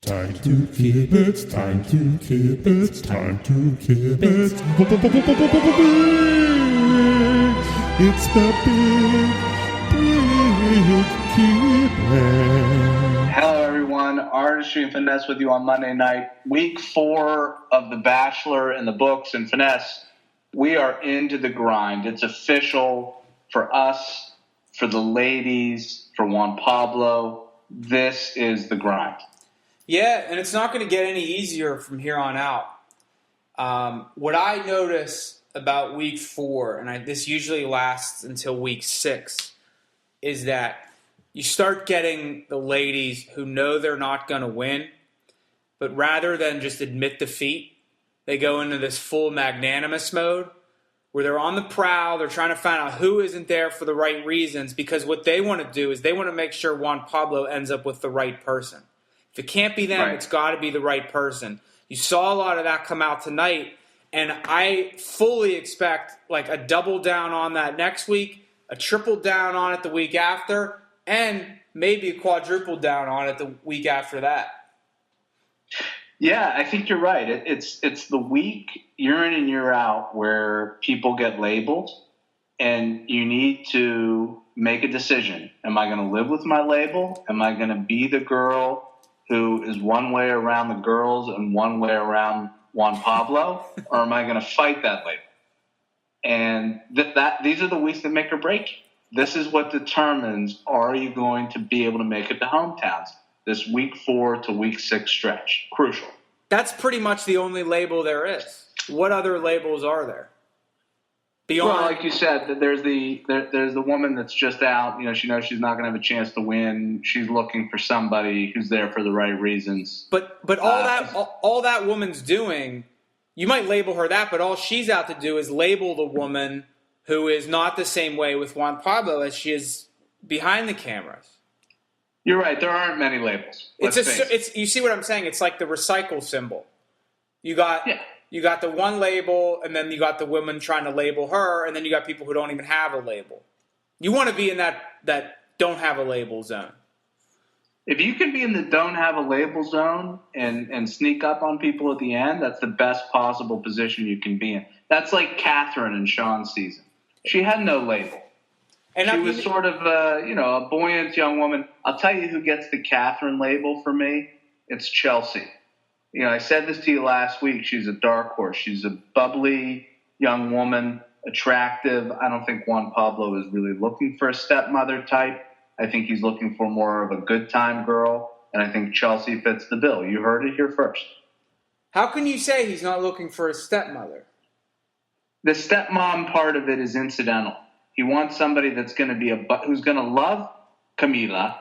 Time to keep it, it's time to keep it, it's time to keep it. It's the big keep it. Hello everyone, Artistry and Finesse with you on Monday night. Week 4 of The Bachelor in the books and Finesse. We are into the grind. It's official for us, for the ladies, for Juan Pablo. This is the grind. Yeah, and it's not going to get any easier from here on out. What I notice about week 4, and this usually lasts until week 6, is that you start getting the ladies who know they're not going to win, but rather than just admit defeat, they go into this full magnanimous mode where they're on the prowl, they're trying to find out who isn't there for the right reasons, because what they want to do is they want to make sure Juan Pablo ends up with the right person. If it can't be them, right, it's got to be the right person. You saw a lot of that come out tonight, and I fully expect like a double down on that next week, a triple down on it the week after, and maybe a quadruple down on it the week after that. Yeah, I think you're right. It's the week, year in and year out, where people get labeled, and you need to make a decision. Am I going to live with my label? Am I going to be the girl who is one way around the girls and one way around Juan Pablo, or am I going to fight that label? And these are the weeks that make or break you. This is what determines, are you going to be able to make it to hometowns? This week 4 to week 6 stretch. Crucial. That's pretty much the only label there is. What other labels are there? Beyond, well, like you said, there's the woman that's just out. You know, she knows she's not going to have a chance to win. She's looking for somebody who's there for the right reasons. But all that woman's doing, you might label her that, but all she's out to do is label the woman who is not the same way with Juan Pablo as she is behind the cameras. You're right. There aren't many labels. You see what I'm saying? It's like the recycle symbol. You got the one label, and then you got the woman trying to label her, and then you got people who don't even have a label. You want to be in that don't have a label zone. If you can be in the don't have a label zone and sneak up on people at the end, that's the best possible position you can be in. That's like Catherine in Sean's season. She had no label. And she was sort of a buoyant young woman. I'll tell you who gets the Catherine label for me. It's Chelsea. You know, I said this to you last week. She's a dark horse. She's a bubbly young woman, attractive. I don't think Juan Pablo is really looking for a stepmother type. I think he's looking for more of a good time girl, and I think Chelsea fits the bill. You heard it here first. How can you say he's not looking for a stepmother? The stepmom part of it is incidental. He wants somebody that's going to be who's going to love Camila,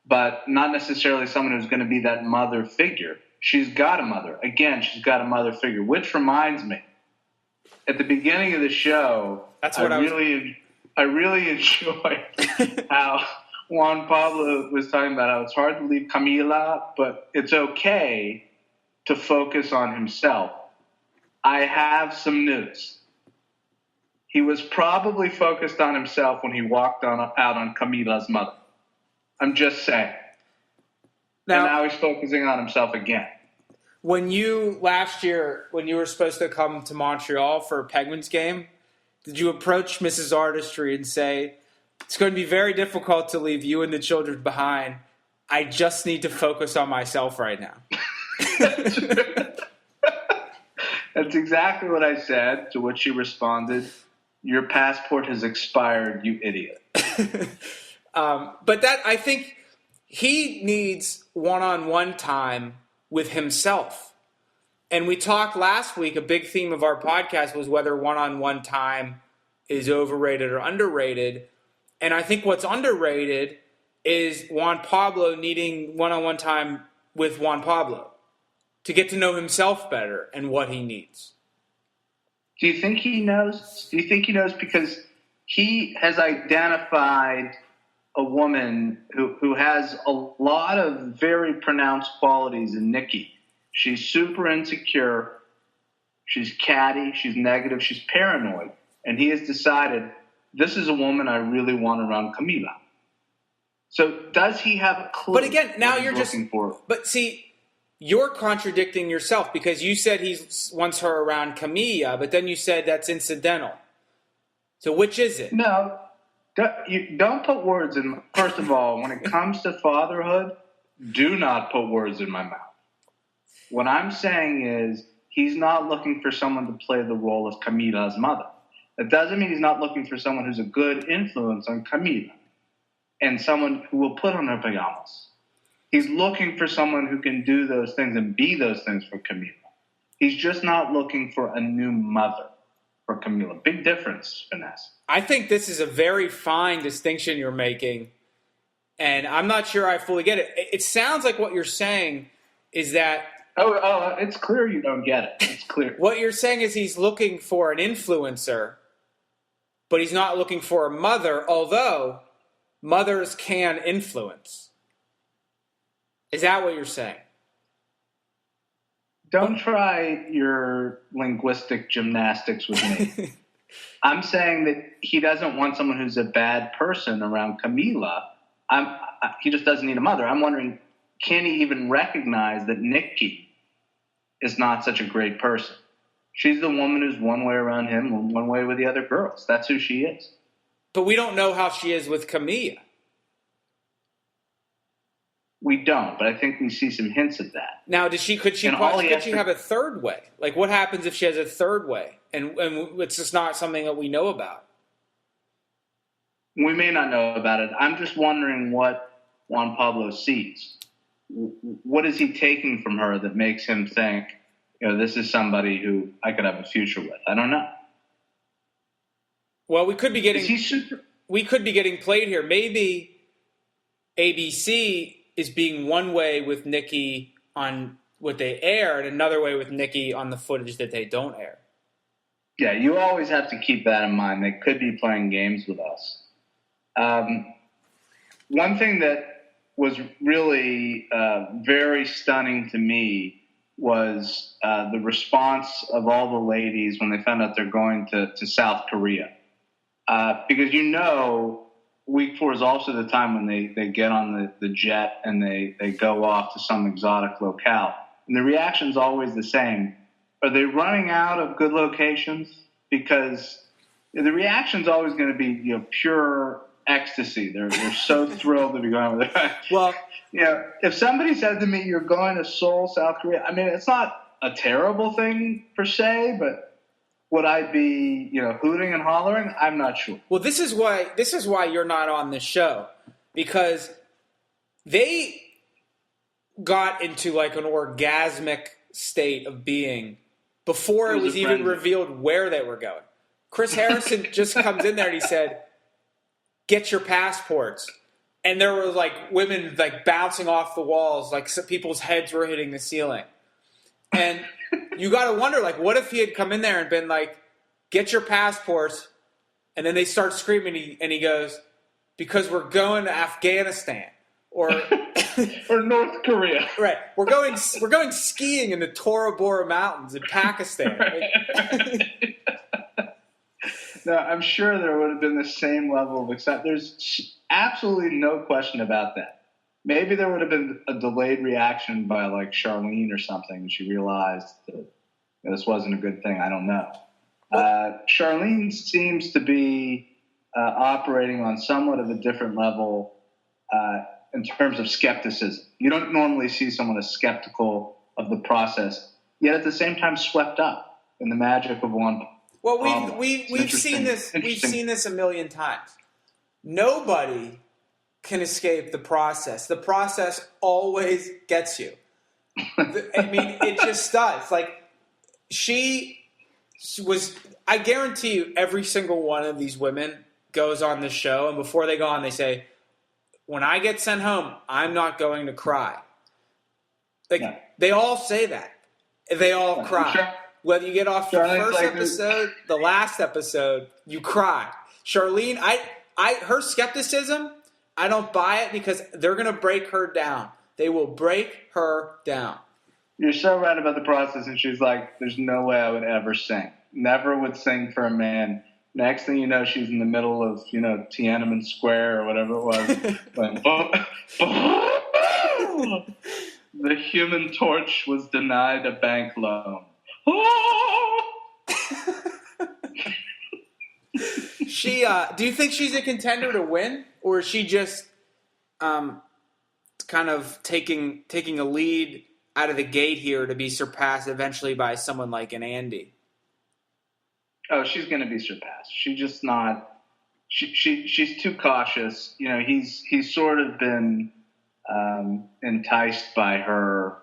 but not necessarily someone who's going to be that mother figure. She's got a mother. Again, she's got a mother figure, which reminds me, at the beginning of the show, I really enjoyed how Juan Pablo was talking about how it's hard to leave Camila, but it's okay to focus on himself. I have some news. He was probably focused on himself when he walked out on Camila's mother. I'm just saying. Now he's focusing on himself again. Last year, when you were supposed to come to Montreal for a Penguins game, did you approach Mrs. Artistry and say, it's going to be very difficult to leave you and the children behind. I just need to focus on myself right now. That's exactly what I said, to which she responded, your passport has expired, you idiot. But I think he needs one-on-one time with himself. And we talked last week, a big theme of our podcast was whether one-on-one time is overrated or underrated. And I think what's underrated is Juan Pablo needing one-on-one time with Juan Pablo to get to know himself better and what he needs. Do you think he knows? Do you think he knows because he has identified a woman who has a lot of very pronounced qualities in Nikki? She's super insecure. She's catty. She's negative. She's paranoid. And he has decided, this is a woman I really want around Camila. So does he have a clue? But again, now you're looking for? But see, you're contradicting yourself because you said he wants her around Camilla, but then you said that's incidental. So which is it? No, you don't put words in. First of all, when it comes to fatherhood, do not put words in my mouth. What I'm saying is he's not looking for someone to play the role of Camila's mother. That doesn't mean he's not looking for someone who's a good influence on Camila and someone who will put on her pajamas. He's looking for someone who can do those things and be those things for Camila. He's just not looking for a new mother for Camila. Big difference, Vanessa. I think this is a very fine distinction you're making, and I'm not sure I fully get it. It sounds like what you're saying is that... Oh, it's clear you don't get it. It's clear. What you're saying is he's looking for an influencer, but he's not looking for a mother, although mothers can influence. Is that what you're saying? Don't try your linguistic gymnastics with me. I'm saying that he doesn't want someone who's a bad person around Camila. He just doesn't need a mother. I'm wondering, can he even recognize that Nikki is not such a great person? She's the woman who's one way around him and one way with the other girls. That's who she is. But we don't know how she is with Camilla. We don't, but I think we see some hints of that. Now, could she have a third way? Like, what happens if she has a third way? And it's just not something that we know about. We may not know about it. I'm just wondering what Juan Pablo sees. What is he taking from her that makes him think, this is somebody who I could have a future with? I don't know. Well, we could be getting played here. Maybe ABC is being one way with Nikki on what they air and another way with Nikki on the footage that they don't air. Yeah, you always have to keep that in mind. They could be playing games with us. One thing that was really very stunning to me was the response of all the ladies when they found out they're going to South Korea. Because week 4 is also the time when they get on the jet and they go off to some exotic locale. And the reaction's always the same. Are they running out of good locations? Because the reaction's always going to be pure ecstasy. They're so thrilled to be going with it. Well, if somebody said to me, "You're going to Seoul, South Korea," I mean, it's not a terrible thing per se, but would I be, hooting and hollering? I'm not sure. Well, this is why you're not on this show, because they got into like an orgasmic state of being before it was even revealed where they were going. Chris Harrison just comes in there and he said, "Get your passports." And there were like women like bouncing off the walls, like some people's heads were hitting the ceiling. And you got to wonder, like, what if he had come in there and been like, "Get your passports," and then they start screaming, and he goes, "Because we're going to Afghanistan or or North Korea." Right, we're going skiing in the Tora Bora Mountains in Pakistan. Right? No, I'm sure there would have been the same level of excitement. There's absolutely no question about that. Maybe there would have been a delayed reaction by like Charlene or something when she realized that this wasn't a good thing. I don't know. Charlene seems to be operating on somewhat of a different level in terms of skepticism. You don't normally see someone as skeptical of the process, yet at the same time swept up in the magic of one. Well, we've seen this. We've seen this a million times. Nobody can escape the process. The process always gets you. I mean, it just does. Like, she was, I guarantee you, every single one of these women goes on the show, and before they go on, they say, "When I get sent home, I'm not going to cry." Like, yeah. They all say that. They all cry. Sure. Whether you get off the first episode, the last episode, you cry. Charlene, her skepticism, I don't buy it because they're going to break her down. They will break her down. You're so right about the process. And she's like, "There's no way I would ever sing. Never would sing for a man." Next thing you know, she's in the middle of, Tiananmen Square or whatever it was. The Human Torch was denied a bank loan. Oh! Do you think she's a contender to win, or is she just kind of taking a lead out of the gate here to be surpassed eventually by someone like an Andy? Oh, she's going to be surpassed. She's just not. She's too cautious. You know, he's sort of been enticed by her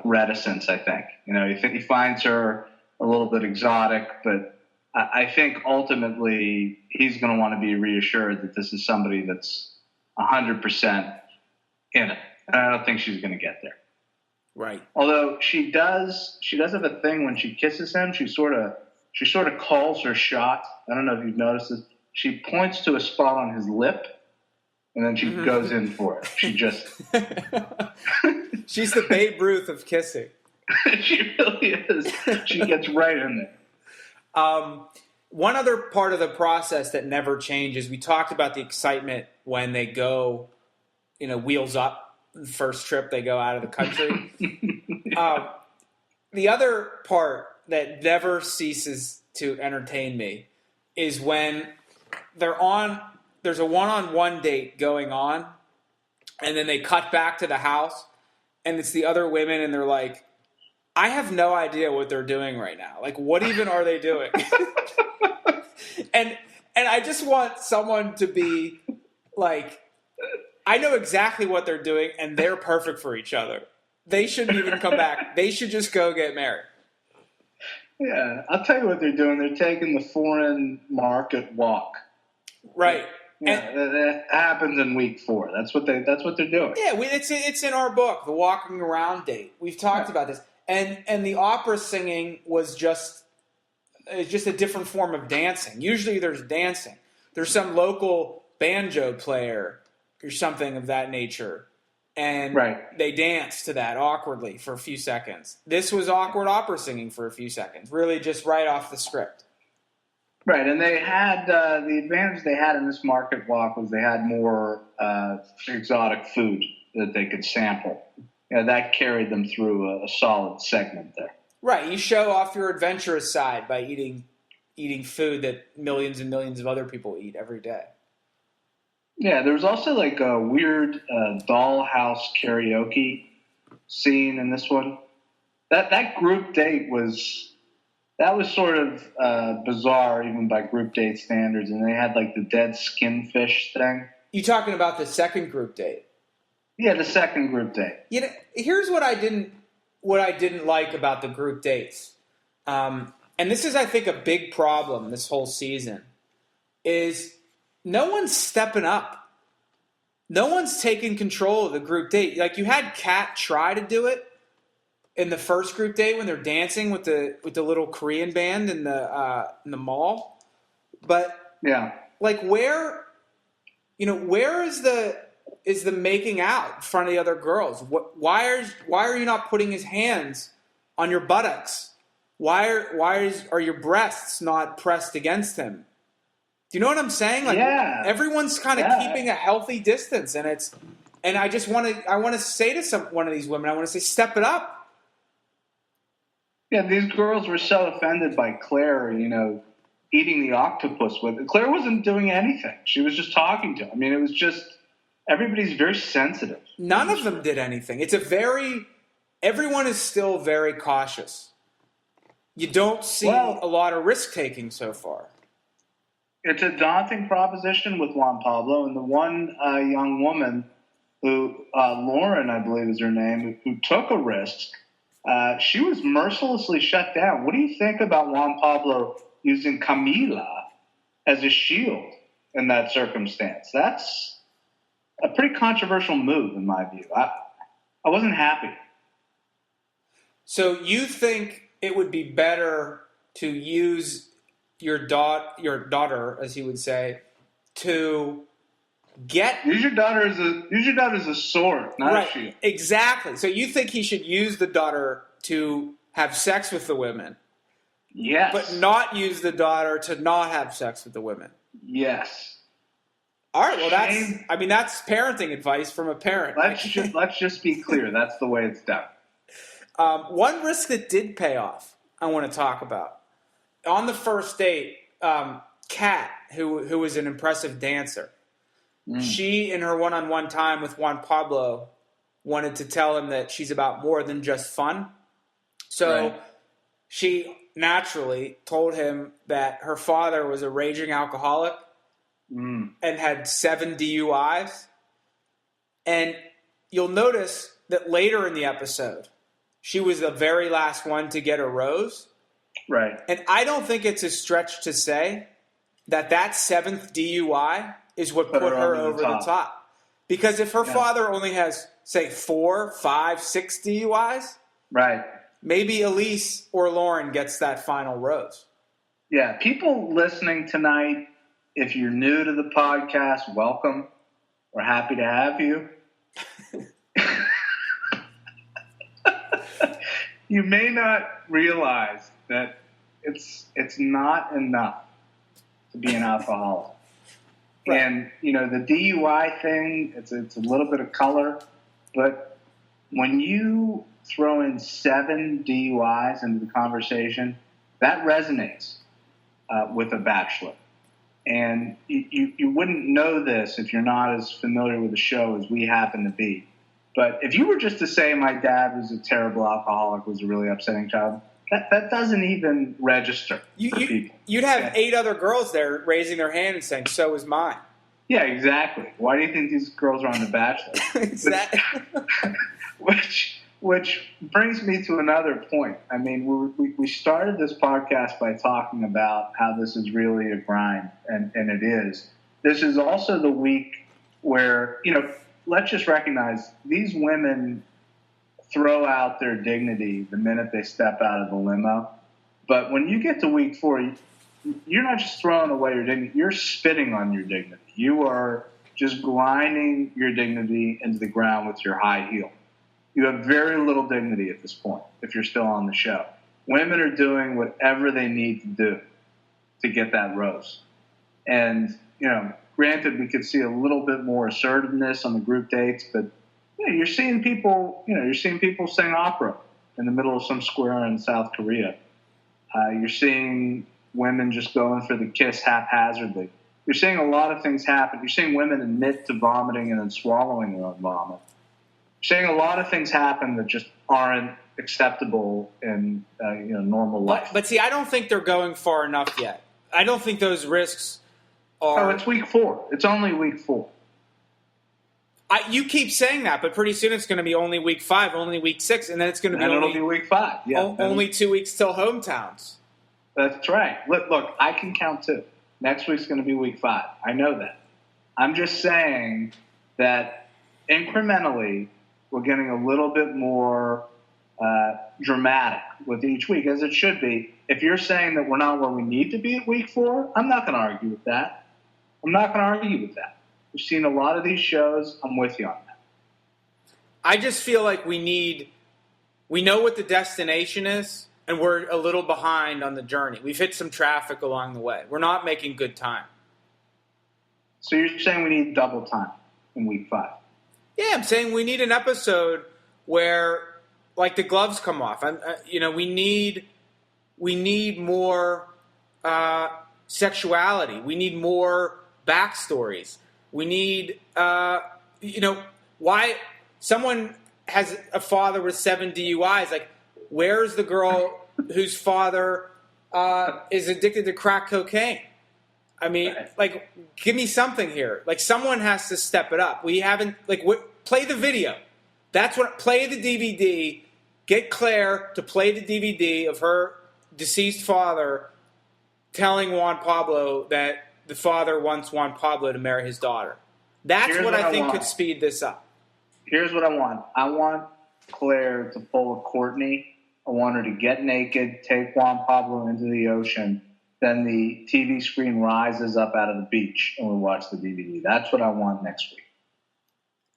reticence. I think. You know, he finds her a little bit exotic, but I think ultimately he's going to want to be reassured that this is somebody that's 100% in it. And I don't think she's going to get there. Right. Although she does have a thing when she kisses him. She sort of calls her shot. I don't know if you've noticed this. She points to a spot on his lip, and then she goes in for it. She just she's the Babe Ruth of kissing. She really is. She gets right in there. One other part of the process that never changes, we talked about the excitement when they go, wheels up, the first trip they go out of the country. The other part that never ceases to entertain me is when there's a one-on-one date going on, and then they cut back to the house, and it's the other women, and they're like, I have no idea what they're doing right now. Like, what even are they doing? and I just want someone to be like, I know exactly what they're doing, and they're perfect for each other. They shouldn't even come back. They should just go get married. Yeah, I'll tell you what they're doing. They're taking the foreign market walk. Right. Yeah, that happens in week 4. That's what they're doing. Yeah, it's in our book, The Walking Around Date. We've talked about this. And the opera singing was just a different form of dancing. Usually there's dancing. There's some local banjo player or something of that nature. And they dance to that awkwardly for a few seconds. This was awkward opera singing for a few seconds. Really just right off the script. Right, and they had the advantage they had in this market walk was they had more exotic food that they could sample. That carried them through a solid segment there. Right, you show off your adventurous side by eating food that millions and millions of other people eat every day. Yeah, there was also like a weird dollhouse karaoke scene in this one. That group date was sort of bizarre even by group date standards, and they had like the dead skin fish thing. You talking about the second group date? Yeah, the second group date. Here's what I didn't like about the group dates, and this is, I think, a big problem this whole season, is no one's stepping up. No one's taking control of the group date. Like, you had Kat try to do it in the first group date when they're dancing with the little Korean band in the mall, but like where is the making out in front of the other girls? Why are you not putting his hands on your buttocks? Why are your breasts not pressed against him? Do you know what I'm saying? Like, everyone's kind of keeping a healthy distance, and I want to say to one of these women, I want to say, step it up. Yeah, these girls were so offended by Claire, eating the octopus with it. Claire wasn't doing anything. She was just talking to him. I mean, it was just, everybody's very sensitive. None of them did anything. Everyone is still very cautious. You don't see a lot of risk-taking so far. It's a daunting proposition with Juan Pablo, and the one young woman who, Lauren, I believe is her name, who took a risk, she was mercilessly shut down. What do you think about Juan Pablo using Camila as a shield in that circumstance? That's a pretty controversial move, in my view. I wasn't happy. So you think it would be better to use your daughter, as he would say, to use your daughter as a sword, not a shield. Exactly. So you think he should use the daughter to have sex with the women? Yes. But not use the daughter to not have sex with the women? Yes. All right, well, that's parenting advice from a parent. Let's just be clear. That's the way it's done. One risk that did pay off, I want to talk about. On the first date, Kat, who was an impressive dancer, she, in her one-on-one time with Juan Pablo, wanted to tell him that she's about more than just fun. So she naturally told him that her father was a raging alcoholic and had 7 DUIs. And you'll notice that later in the episode, she was the very last one to get a rose. Right. And I don't think it's a stretch to say that 7th DUI is what put her over the top. Because if her father only has, say, 4, 5, 6 DUIs, right, maybe Elise or Lauren gets that final rose. Yeah, people listening tonight, if you're new to the podcast, welcome. We're happy to have you. You may not realize that it's not enough to be an alcoholic. Right. And, the DUI thing, it's a little bit of color, but when you throw in 7 DUIs into the conversation, that resonates with a bachelor. And you wouldn't know this if you're not as familiar with the show as we happen to be. But if you were just to say my dad was a terrible alcoholic, was a really upsetting child, that doesn't even register for people. You'd have 8 other girls there raising their hand and saying, so is mine. Yeah, exactly. Why do you think these girls are on The Bachelor? Exactly. Which brings me to another point. I mean, we started this podcast by talking about how this is really a grind, and it is. This is also the week where, let's just recognize these women throw out their dignity the minute they step out of the limo. But when you get to week 4, you're not just throwing away your dignity, you're spitting on your dignity. You are just grinding your dignity into the ground with your high heel. You have very little dignity at this point if you're still on the show. Women are doing whatever they need to do to get that rose. And, granted, we could see a little bit more assertiveness on the group dates, but you're seeing people sing opera in the middle of some square in South Korea. You're seeing women just going for the kiss haphazardly. You're seeing a lot of things happen. You're seeing women admit to vomiting and then swallowing their own vomit. You're seeing a lot of things happen that just aren't acceptable in normal life. But see, I don't think they're going far enough yet. I don't think those risks are. Oh, it's week 4. It's only week 4. You keep saying that, but pretty soon it's going to be only week 5, only week 6, and then it's going to be it'll be week 5. Yeah, only 2 weeks till hometowns. That's right. Look, I can count too. Next week's going to be week 5. I know that. I'm just saying that incrementally we're getting a little bit more dramatic with each week, as it should be. If you're saying that we're not where we need to be at week 4, I'm not going to argue with that. We've seen a lot of these shows. I'm with you on that. I just feel like we know what the destination is, and we're a little behind on the journey. We've hit some traffic along the way. We're not making good time. So you're saying we need double time in week 5? Yeah, I'm saying we need an episode where, like, the gloves come off. We need more sexuality. We need more backstories. We need, why someone has a father with 7 DUIs. Like, where's the girl whose father is addicted to crack cocaine? I mean, like, give me something here. Like, someone has to step it up. We haven't, play the video. Play the DVD. Get Claire to play the DVD of her deceased father telling Juan Pablo that the father wants Juan Pablo to marry his daughter. That's what I think could speed this up. Here's what I want. I want Claire to pull a Courtney. I want her to get naked, take Juan Pablo into the ocean. Then the TV screen rises up out of the beach and we watch the DVD. That's what I want next week.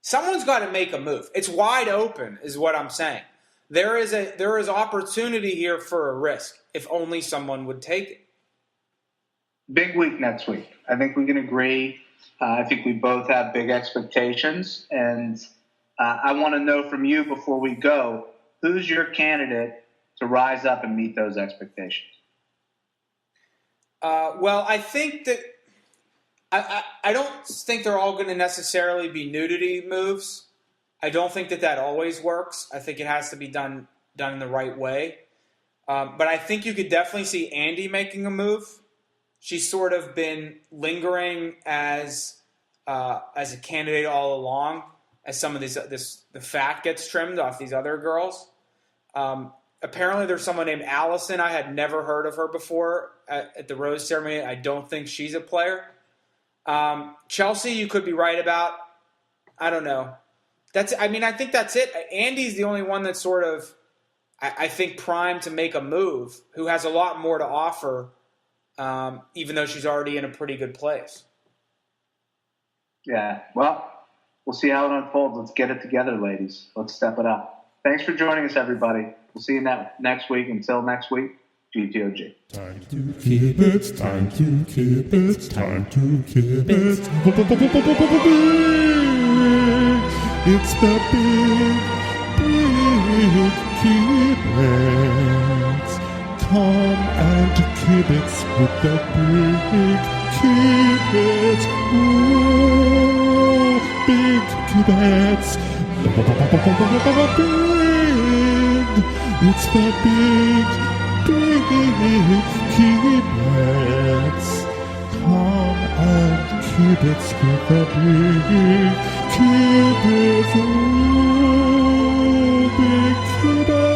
Someone's got to make a move. It's wide open is what I'm saying. There is opportunity here for a risk if only someone would take it. Big week next week. I think we can agree I think we both have big expectations, and I want to know from you before we go, who's your candidate to rise up and meet those expectations? Well, I think that I don't think they're all going to necessarily be nudity moves. I don't think that always works. I think it has to be done in the right way. But I think you could definitely see Andy making a move. She's sort of been lingering as a candidate all along, as some of the fat gets trimmed off these other girls. Apparently, there's someone named Allison. I had never heard of her before at the rose ceremony. I don't think she's a player. Chelsea, you could be right about. I don't know. I think that's it. Andy's the only one that's sort of, I think, primed to make a move, who has a lot more to offer, even though she's already in a pretty good place. Yeah, well, we'll see how it unfolds. Let's get it together, ladies. Let's step it up. Thanks for joining us, everybody. We'll see you next week. Until next week, GTOG. Time to keep it, time to keep it, time to keep it. It's the big keep it. Tom and Kibitz with the big keep it. Ooh, big kibitz. Big. It's the big kibitz. Tom and Kibitz with the big kibitz. Ooh, big kibitz.